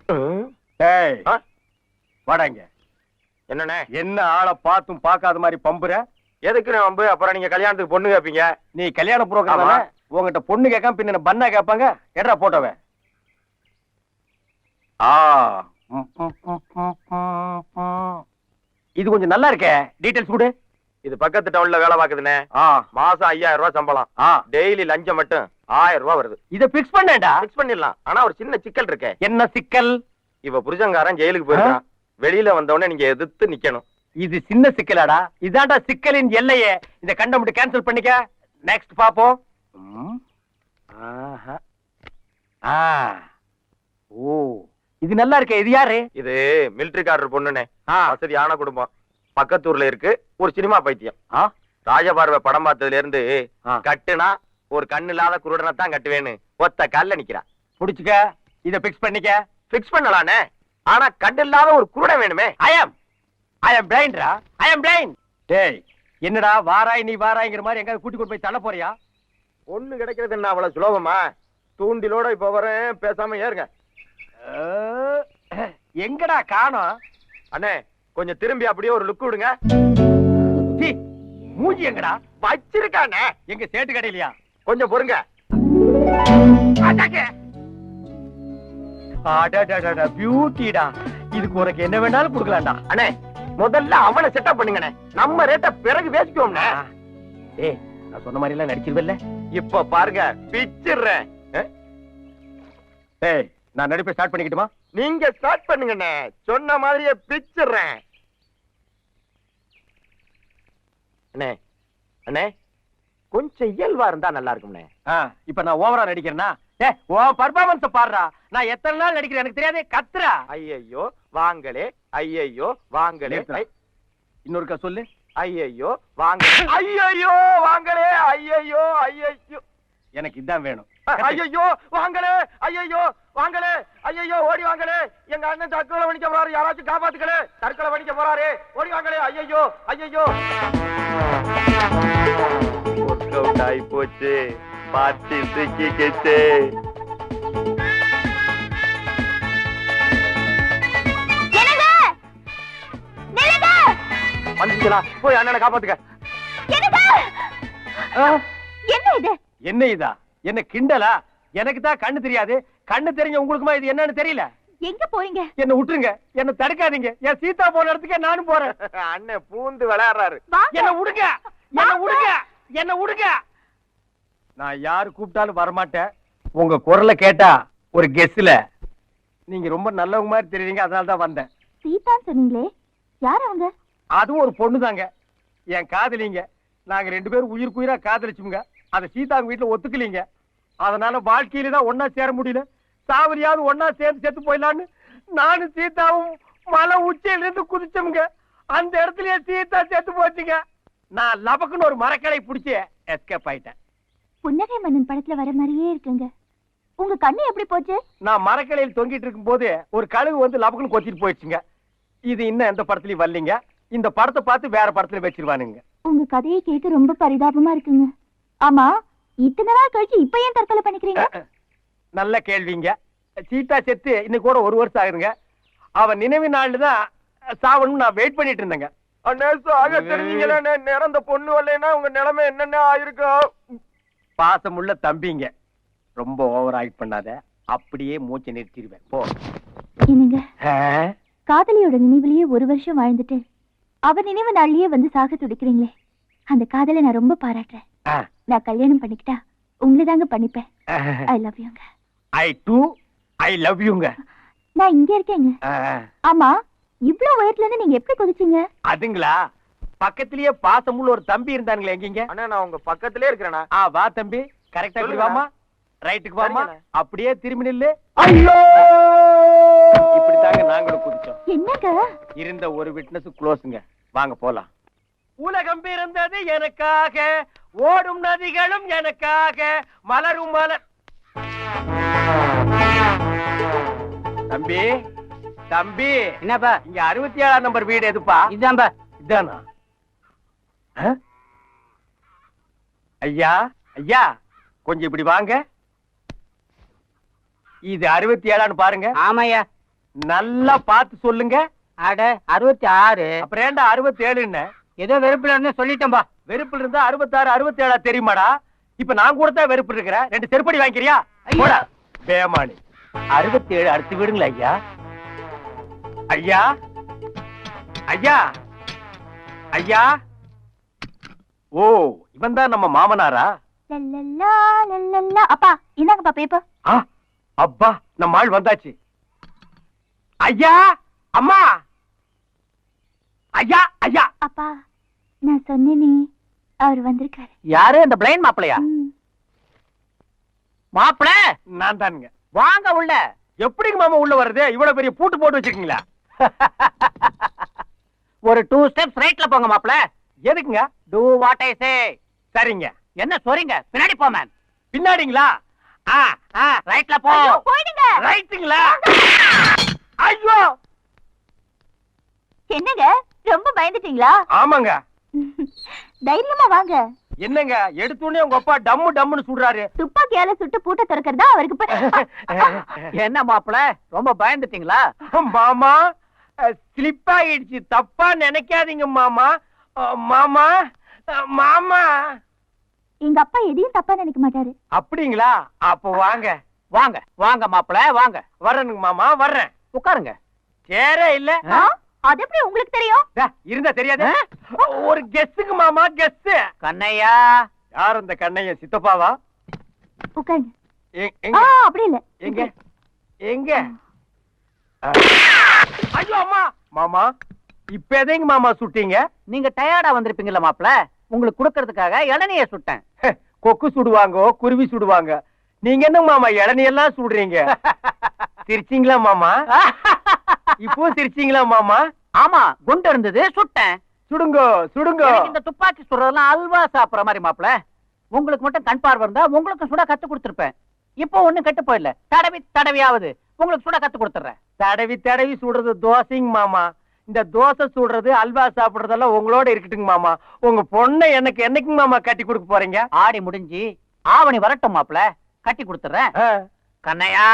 ஏய் வாடாங்க. என்னண்ணே? என்ன ஆளை பார்த்தும் பார்க்காத மாதிரி பம்புற? எதுக்கு நம்பு? அப்புறம் நீங்க கல்யாணத்துக்கு பொண்ணு கேப்பீங்க. நீ கல்யாண புரோகிராம் உங்ககிட்ட பொண்ணு கேட்காம பின்ன பண்ணா கேட்பாங்க. எடா போட்டவன். இது கொஞ்சம் நல்லா இருக்கே. டீடைல்ஸ் கொடு. இது பக்கத்து டவுன்ல வேலை பாக்குதுண்ணே. மாசம் 5000 ரூபாய் சம்பளம். டெய்லி லஞ்சம் மட்டும் 1000 ரூபாய் வருது. இத பிக்ஸ் பண்ணேன்டா. பிக்ஸ் பண்ணிடலாம். ஆனா ஒரு சின்ன சிக்கல் இருக்கே. என்ன சிக்கல்? இவ புருஷங்காரன் ஜெயிலுக்கு போயிருக்கான். வெளியில வந்தவொடனே நீங்க எதிர்த்து நிக்கணும். இது சின்ன சிக்கலாடா. இதான்டா சிக்கலின் எல்லையே. இத கண்டமிட்டு கேன்சல் பண்ணிக்க. நெக்ஸ்ட் பாப்போம். ஓ இது நல்லா இருக்கே. இது யாரு? இது மிலிட்டரிக்காரர் பொண்ணுனே. வசதியான குடும்பம். பக்கத்தூர்ல இருக்கு. ஒரு சினிமா பைத்தியம். ராஜபார்வை படம் பார்த்ததுல இருந்து கட்டுனா ஒரு கண்ணு இல்லாத குருடனை தான் கட்டுவேன்னு ஒத்த கல்ல நிக்கிறா. புடிச்சுக்க. இத பிக்ஸ் பண்ணிக்க. பிக்ஸ் பண்ணலானே. ஆனா கண்ணு இல்லாத ஒரு குருடன் வேணுமே. ஐ அம் பிளைண்ட்ரா. ஐ அம் பிளைண்ட். டேய் என்னடா வாராய் நீ வாராய்ங்கிற மாதிரி எங்க கூட்டி கொண்டு போய் தள்ள போறியா? ஒண்ணு கிடைக்கிறது என்ன அவ்வளவு சுலபமா? தூண்டிலோட இப்ப வரேன். பேசாம ஏறுங்க. எங்கடா காணோம்? அண்ணே கொஞ்சம் திரும்பி அப்படியே ஒரு லுக் விடுங்க. மூஞ்சி எங்கடா வச்சிருக்கானே? எங்க சேட்டு கடையிலயா? கொஞ்சம் பொறுங்க. பியூட்டிடா. இதுக்கு உனக்கு என்ன வேணாலும் கொடுக்கலாம்டா. அண்ணே முதல்ல அவனை செட்டப் பண்ணுங்கண்ணே. நம்ம ரேட்ட பிறகு பேசிக்குவோம்ண்ணே. ஏய் நான் சொன்ன மாதிரி எல்லாம் நடிச்சிருவல்ல? இப்ப பாருங்க பிச்சிடுறேன். ஏய் நான் நடிப்பை ஸ்டார்ட் பண்ணிக்கிட்டுமா? நீங்க ஸ்டார்ட் பண்ணுங்கண்ணே. சொன்ன மாதிரியே பிச்சிடுறேன். அண்ணே அண்ணே கொஞ்சம் இயல்பா இருந்தா நல்லா இருக்கும்ண்ணே. இப்ப நான் ஓவரா நடிக்கிறேன்னா? உன் பர்ஃபார்மன்ஸ் பாடுறா. நான் எத்தனை நாள் நடிக்கிறேன் எனக்கு தெரியாதே. கத்துறா. ஐயையோ வாங்களே. ஐயையோ வாங்களே. இன்னொருக்கா சொல்லு. ஐயையோ வாங்களே. ஐயையோ வாங்களே. ஐயையோ ஐயையோ எனக்கு இதான் வேணும். ஐயையோ வாங்களே. ஐயையோ வாங்களே. ஐயையோ ஓடி வாங்களே. எங்க அண்ணன் தற்கொலை பண்ணிக்க போறாரு. யாராச்சும் காப்பாத்துக்களே. தற்கொலை பண்ணிக்க போறாரு. ஓடி வாங்களே. ஐயையோ ஐயையோ. ஒர்க் அவுட் ஆயி போச்சு. பார்ட்டி சிக்கிக்கிச்சு. வந்துச்சா? போய் அண்ணனை காப்பாத்துக்க. என்ன இது? என்ன இதா? என்ன கிண்டலா? எனக்கு தான் கண்ணு தெரியாது. கண்ணு தெரிஞ்ச உங்களுக்குமா இது என்னன்னு தெரியல? எங்க போறீங்க? என்ன விட்டுருங்க. என்ன தடுக்காதீங்க. என் சீதா போன இடத்துக்கு நானும் போறேன். அண்ணன் பூந்து விளையாடுறாரு. என்ன விடுங்க. என்ன விடுங்க. என்ன விடுங்க. நான் யாரு கூப்பிட்டாலும் வரமாட்டேன். உங்க குரலை கேட்டா ஒரு கெஸ்ல நீங்க ரொம்ப நல்லவங்க மாதிரி தெரியுறீங்க. அதனால தான் வந்தேன். சீதா சொன்னீங்களே, யார் அவங்க? அதுவும் ஒரு பொண்ணு தாங்க. என் காதலிங்க. நாங்க 2 பேரும் உயிருக்குயிரா காதலிச்சுங்க. அதை சீதா வீட்டுல ஒத்துக்கலீங்க. அதனால வாழ்க்கையில தான் ஒன்னா சேர முடியல. சாவரியாவது ஒன்னா சேர்ந்து செத்து போயிடலான்னு நானும் சீதாவும் மலை உச்சியில இருந்து குதிச்சோம்ங்க. அந்த இடத்துலயே சீதா செத்து போச்சுங்க. நான் லபக்குன்னு ஒரு மரக்கடை பிடிச்சி எஸ்கேப் ஆயிட்டேன். புன்னகை மன்னன் படத்துல வர மாதிரியே இருக்குங்க. உங்க கண்ணு எப்படி போச்சு? நான் மரக்கடையில் தொங்கிட்டு இருக்கும் போது ஒரு கழுகு வந்து லபக்குன்னு கொத்திட்டு போயிடுச்சுங்க. இது இன்னும் எந்த படத்துலயும் வரலீங்க. இந்த படத்தை பார்த்து வேற படத்துல வச்சிருவானுங்க. உங்க கதையை கேட்டு ரொம்ப பரிதாபமா இருக்குங்க. ஆமா, இத்தனை நாள் கழிச்சு இப்ப ஏன் தற்கொலை பண்ணிக்கிறீங்க? நல்ல கேள்விங்க. சீதா செத்து இன்னைக்கு கூட 1 வருஷம் ஆகுதுங்க. அவன் நினைவு நாள்ல தான் சாவணும் நான் வெயிட் பண்ணிட்டு இருந்தேங்க. தெரிஞ்சீங்களே நேரம் இந்த பொண்ணு வரலைன்னா உங்க நிலைமை என்னென்ன ஆயிருக்கும். பாசமுள்ள தம்பிங்க. ரொம்ப ஓவர் ஆக்ட் பண்ணாத. அப்படியே மூச்சை நிறுத்திடுவேன். போ. என்னங்க காதலியோட நினைவுலயே 1 வருஷம் வாழ்ந்துட்டு அவ நினைவு நாள்லயே வந்து சாக துடிக்கிறீங்களே, அந்த காதலை நான் ரொம்ப பாராட்டுறேன். நான் கல்யாணம் பண்ணிக்கிட்டா உங்களை தாங்க பண்ணிப்பேன். ஐ லவ் யூங்க. ஐ லவ் யூங்க. நான் இங்க இருக்கேங்க. ஆமா, இவ்ளோ உயரத்துல இருந்து நீங்க எப்படி குதிச்சீங்க? அதுங்களா, பக்கத்திலேயே பாசமுள்ள ஒரு தம்பி இருந்தானுங்களே. எங்கீங்க? அண்ணா நான் உங்க பக்கத்திலே இருக்கிறேனா? வா தம்பி. கரெக்டா இப்படி வாமா. ரைட்டுக்கு வாமா. அப்படியே திரும்பி நில்லு. ஐயோ, இப்படித்தாங்க நாங்களும் குதிச்சோம். என்னங்க? இருந்த ஒரு விட்னஸ் க்ளோஸ்ங்க. வாங்க போலாம். உலகம் பிறந்தது எனக்காக, ஓடும் நதிகளும் எனக்காக, மலரும் மலர். தம்பி தம்பி. என்னப்பா? இங்க 67ஆம் நம்பர் வீடு எதுப்பா? இதான்பா. இதானா? ஐயா ஐயா கொஞ்சம் இப்படி வாங்க. இது 67ஆன்னு பாருங்க. ஆமாய்யா. நல்லா பார்த்து சொல்லுங்க. அட 66. அப்புறம் ஏன்டா 67ன்னு? ஏதோ வெறுப்புல இருந்து சொல்லிட்டேன்பா. வெறுப்புல இருந்தா 66 67 தெரியுமாடா? இப்ப நான் கூட தான் வெறுப்பு இருக்கிறேன். 2 செருப்படி வாங்கிக்கிறியா? போடா பேமானி. 67 அடுத்து விடுங்களா ஐயா. ஐயா ஐயா ஐயா. ஓ இவன் தான் நம்ம மாமனாரா? லல்லல்லா, லல்லல்லா. அப்பா இந்தாங்கப்பா பேப்பர். அப்பா நம்ம ஆள் வந்தாச்சு. ஐயா அம்மா ஐயா ஐயா. அப்பா நான் சொன்னேனே அவர் வந்திருக்காரு. யாரு அந்த பிளைன் மாப்பிளையா? மாப்பிள நான் தானுங்க. வாங்க உள்ள. எப்படிங்க மாமா உள்ள வர்றது? இவ்வளவு பெரிய பூட்டு போட்டு வச்சிருக்கீங்களா? ஒரு 2 ஸ்டெப்ஸ் ரைட்ல போங்க மாப்பிள. எதுக்குங்க? டு வாட் ஐ சே. சரிங்க. என்ன சொல்றீங்க? பின்னாடி போ மேன். பின்னாடிங்களா? ரைட்ல போ. போயிடுங்க. ரைட்டுங்களா? ஐயோ என்னங்க ரொம்ப பயந்துட்டீங்களா? ஆமாங்க. தைரியமா வாங்க. என்னங்க எடுத்தோடனே உங்க அப்பா டம்மு டம்முன்னு சுடுறாரு. துப்பாக்கியால சுட்டு பூட்ட திறக்கிறதா அவருக்கு. என்ன மாப்பிள ரொம்ப பயந்துட்டீங்களா? மாமா ஸ்லிப் ஆயிடுச்சு. தப்பா நினைக்காதீங்க மாமா. மாமா மாமா. எங்க அப்பா எதையும் தப்பா நினைக்க மாட்டாரு. அப்படிங்களா? அப்ப வாங்க வாங்க வாங்க மாப்பிள வாங்க. வர்றேனுங்க மாமா வர்றேன். உட்காருங்க. சேரே இல்ல. அது எப்படி உங்களுக்கு தெரியும்? இருந்தா தெரியாது. ஒரு கெஸ்ஸுக்கு மாமா கெஸ். கண்ணையா. யார் அந்த கண்ணைய? சித்தப்பாவா? உட்காருங்க. அப்படி இல்ல. எங்க எங்க? ஐயோ அம்மா. மாமா இப்ப எதைங்க மாமா சுட்டீங்க? நீங்க டயர்டா வந்திருப்பீங்கல்ல மாப்பிள, உங்களுக்கு குடுக்கறதுக்காக இளநிய சுட்டேன். கொக்கு சுடுவாங்க, குருவி சுடுவாங்க. நீங்க என்ன மாமா இளநியெல்லாம் சுடுறீங்க? சிரிச்சீங்களா மாமா? இப்போ சிரிச்சீங்களா மாமா? ஆமா குண்டு இருந்தது சுட்டேன். சுடுங்க சுடுங்க. எனக்கு இந்த துப்பாக்கி சுடுறதெல்லாம் அல்வா சாப்பிடுற மாதிரி மாப்பிள. உங்களுக்கு மட்டும் கண் பார்வை இருந்தா உங்களுக்கு சுட கத்து கொடுத்திருப்பேன். இப்போ ஒண்ணும் கெட்டு போயிடல. தடவி தடவியாவது உங்களுக்கு சுட கத்து கொடுத்துறேன். தடவி தடவி சுடுறது தோசைங்க மாமா. இந்த தோசை சுடுறது அல்வா சாப்பிடுறதெல்லாம் உங்களோட இருக்கட்டுங்க மாமா. உங்க பொண்ணை எனக்கு என்னைக்கு மாமா கட்டி கொடுக்க போறீங்க? ஆடி முடிஞ்சு ஆவணி வரட்டும் மாப்பிள, கட்டி கொடுத்துறேன். கண்ணையா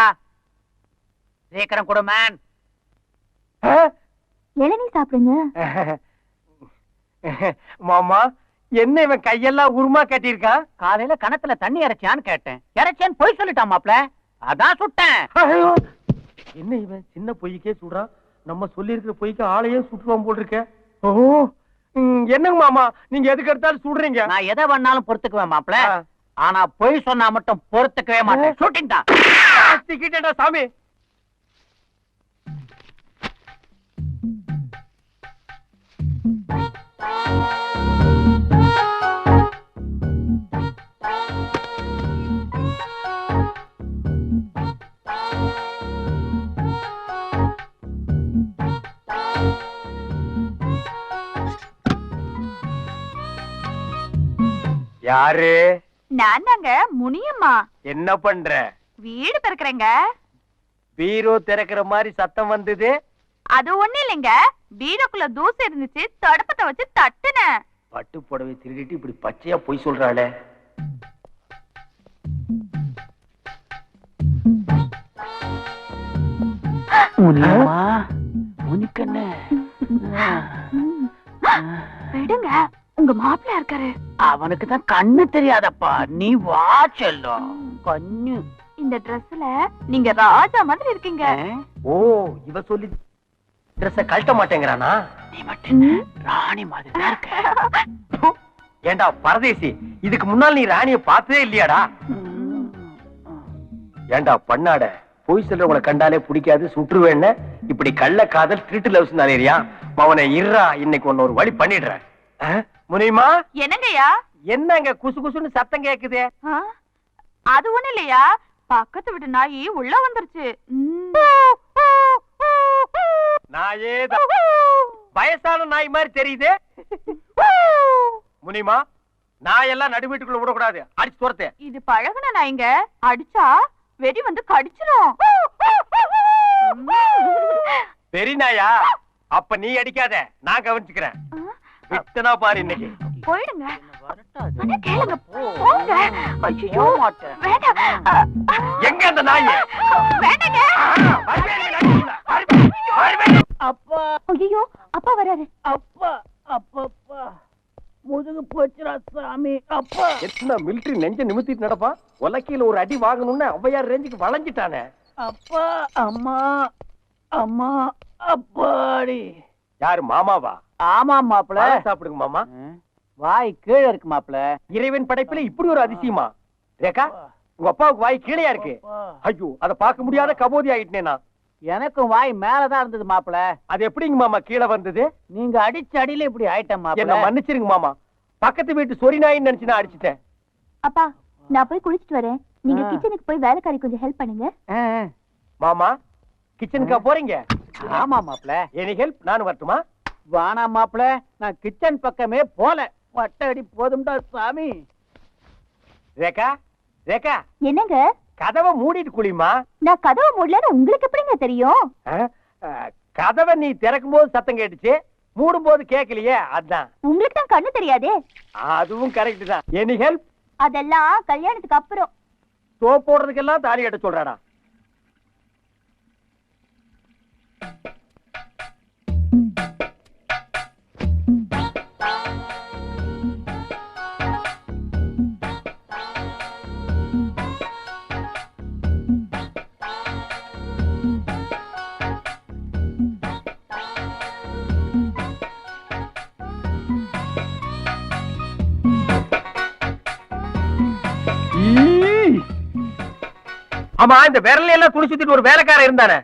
சீக்கிரம் கொடு மேன். இளநீ சாப்பிடுங்க. மாமா என்ன இவன் கையெல்லாம் உருமா கட்டியிருக்கான்? காலையில கணத்துல தண்ணி இறைச்சியான்னு கேட்டேன். இறைச்சேன்னு பொய் சொல்லிட்டான் மாப்பிள, அதான் சுட்டேன். என்ன இவன் சின்ன பொய்க்கே சுடுறான்? நம்ம சொல்லி இருக்கிற பொய்க்கு ஆளையே சுட்டுவான் போல் இருக்க. ஓ என்னங்க மாமா நீங்க எதுக்கு எடுத்தாலும் சுடுறீங்க? நான் எதை வேணாலும் பொறுத்துக்குவேன் மாப்பிள, ஆனா பொய் சொன்னா மட்டும் பொறுத்துக்கவே மாட்டேன். ஷூட்டிங் தான். சிக்கிட்டேன்டா சாமி. யாரு? நான் தாங்க முனியம்மா. என்ன பண்ற? வீடு திறக்கிறேங்க. பீரோ திறக்கிற மாதிரி சத்தம் வந்தது. அது ஒண்ணு இல்லைங்க, பீரோக்குள்ள தூசு இருந்துச்சு, தடுப்பத்தை வச்சு தட்டுனேன். பட்டு புடவை திருடிட்டு இப்படி பச்சையா பொய் சொல்றாளே. முனியம்மா முனிக்கண்ணே விடுங்க, உங்க மாப்பிள்ள இருக்காரு. அவனுக்கு தான் கண்ணு தெரியாதப்பா, நீ வா செல்லும். கண்ணு இந்த ட்ரெஸ்ல நீங்க ராஜா மாதிரி இருக்கீங்க. ஓ இவ சொல்லி ட்ரெஸ்ஸ கழட்ட மாட்டேங்கிறானா? நீ மட்டும் ராணி மாதிரி தான் இருக்க. ஏண்டா பரதேசி, இதுக்கு முன்னால் நீ ராணிய பார்த்ததே இல்லையாடா? ஏண்டா பண்ணாட, போய் சொல்றவங்களை கண்டாலே பிடிக்காது சுற்றுவேன்னு இப்படி கள்ள காதல் திருட்டு லவ்ஸ் நிறையா? அவனை இருறா, இன்னைக்கு ஒன்னு ஒரு வழி பண்ணிடுறேன். முனிமா என்னங்கய்யா? என்னங்க குசு குசுன்னு சத்தம் கேக்குது? அது ஒண்ணு இல்லையா, பக்கத்து வீட்டு நாயி உள்ள வந்துருச்சு. நாயே வயசான நாய் மாதிரி தெரியுது. முனிமா நாயெல்லாம் நடு வீட்டுக்குள்ள விடக்கூடாது, அடிச்சு துரத்து. இது பழகுன நாய்ங்க, அடிச்சா வெடி வந்து கடிச்சிடும். பெரிய நாயா? அப்ப நீ அடிக்காத, நான் கவனிச்சுக்கிறேன். விட்டனா பாரு இன்னைக்கு. போயிடுங்க. அண்ணா கேளுங்க, போங்க. ஐயோ வேண்டாம். எங்க அந்த நாய்? வேண்டாங்க. எத்தனை மிலிட்டரி நெஞ்ச நிமித்திட்டு நடப்பான். உலக்கையில ஒரு அடி வாங்கணும்னு ஔவையார் ரேஞ்சுக்கு வளைஞ்சிட்டானே. அப்பா அம்மா அம்மா அப்பாடி. யாரு மாமாவா? ஆமா மாப்பிள. சாப்பிடுங்க மாமா. வாய் கீழே இருக்கு மாப்பிள. இறைவன் படைப்புல இப்படி ஒரு அதிசயமா? ரேகா, உங்க அப்பாவுக்கு வாய் கீழையா இருக்கு. ஐயோ, அத பார்க்க முடியாத கபோதி ஆயிட்டேனே நான். எனக்கும் வாய் மேலதான் இருந்தது மாப்பிள. அது எப்படிங்க மாமா கீழே வந்தது? நீங்க அடிச்ச அடியில இப்படி ஆயிட்டேன் என்ன மாப்பிள. மன்னிச்சிருங்க மாமா. பக்கத்து வீட்டு சொரி நாயின்னு நினைச்சு நான் அடிச்சிட்டேன். அப்பா, நான் போய் குளிச்சிட்டு வரேன். நீங்க கிச்சனுக்கு போய் வேலைக்காரி கொஞ்சம் ஹெல்ப் பண்ணுங்க. மாமா, கிச்சனுக்கா போறீங்க? ஆமா மாப்பிள. Any help? நான் வரட்டுமா? வானா மாப்பிள, நான் கிச்சன் பக்கமே போல. வட்ட அடி போதும்டா சாமி. ரேகா, ரேகா, என்னங்க? கதவை மூடிட்டு குளிமா. நான் கதவை மூடலன்னு உங்களுக்கு எப்படிங்க தெரியும்? கதவை நீ திறக்கும் போது சத்தம் கேட்டுச்சு, மூடும் போது கேட்கலையே, அதான். உங்களுக்கு தான் கண்ணு தெரியாதே. அதுவும் கரெக்ட் தான். Any help? அதெல்லாம் கல்யாணத்துக்கு அப்புறம். சோப் போடுறதுக்கெல்லாம் தாலி கட்ட சொல்றாடா. ஆமா, இந்த விரல எல்லாம் துணி சுத்திட்டு ஒரு வேலைக்காரன் இருந்தானே,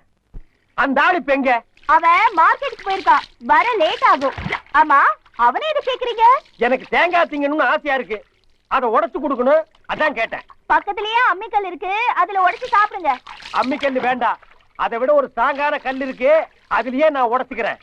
அந்த ஆளு இப்ப எங்க? அவன் மார்க்கெட்டுக்கு போயிருக்கான். வர லேட் ஆகும். ஆமா, அவனே எது கேக்குறீங்க? எனக்கு தேங்காய் திங்கணும்னு ஆசையா இருக்கு, அதை உடைச்சு கொடுக்கணும், அதான் கேட்டேன். பக்கத்துலயே அம்மிக்கல் இருக்கு, அதுல உடைச்சு சாப்பிடுங்க. அம்மிக்கல்லு வேண்டாம், அதை விட ஒரு ஸ்ட்ராங்கான கல் இருக்கு, அதுலயே நான் உடைச்சுக்கிறேன்.